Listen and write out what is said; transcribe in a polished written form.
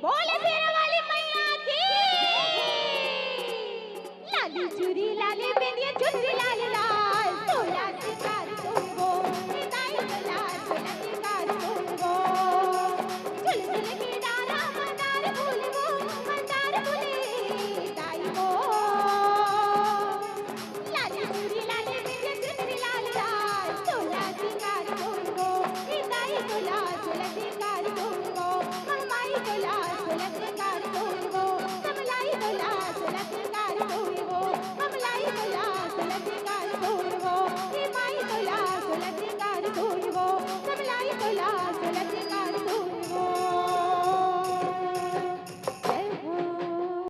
बोले फेरा वाली मैया की। लाली चूड़ी लाली बिंदिया चुनरी लाल लाल, सोला सिंगार तुमको निताई लाल सोला सिंगार तुमको। चुल चुल की डारा मंदार फूल वो, मंदार फूले ताई वो। लाली चूड़ी लाली बिंदिया चुनरी लाल लाल, सोला सिंगार तुमको निताई लाल सोला सिंगार तुमको। माई को लाल सोला